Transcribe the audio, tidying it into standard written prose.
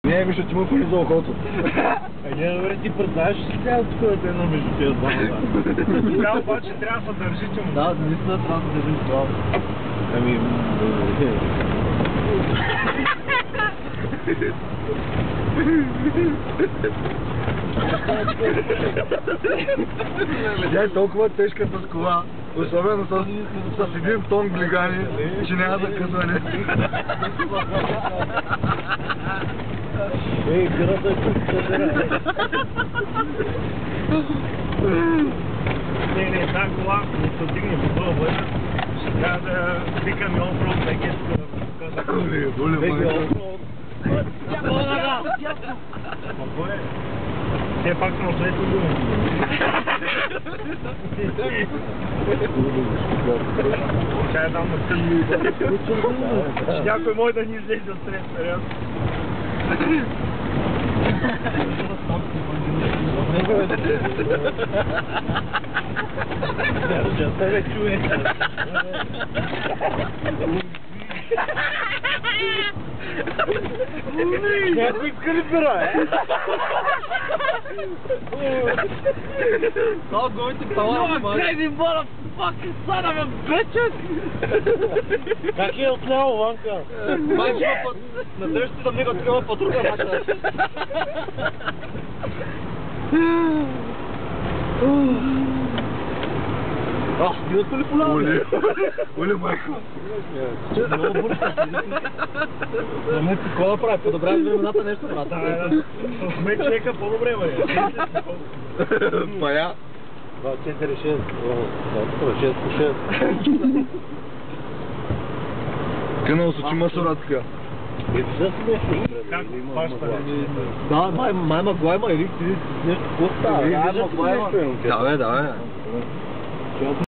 Не, виж, ти му пали за окото. Не, добре, ти признаеш ли сега тук да те едно между тези двама? Сега обаче трябва да се държите му. Да, наистина трябва да държим това. Ами... Тя е толкова тежка с кола, особено с 1 тон глигани, че няма да късване. Ей, гърата е тук, Не, една кола не се дигне по това бъде. Ще трябва да викаме оффроуд веки. Все пак съм след дума. Чай дам на ти. Че някой може да ни излезе от сред период. Ще тебе чуе. Някой иска ли пера, Това гойте пала, май. Crazy motherfucking son of a bitches! Как е отляво, Ванка? Май на дъждите да мига такава по-друга маша. Стигнато ли полява? Оле, майко. Много бурща. Не си кола прави, подобряваш времената нещо, брат. Да, с мен човека по-добре, бе. Пая. 2, 4, 6. 6 по 6. Кънал с очи масора така. Как баща? Да, май Магуайма или нещо, какво става? Да, бе. Да, бе.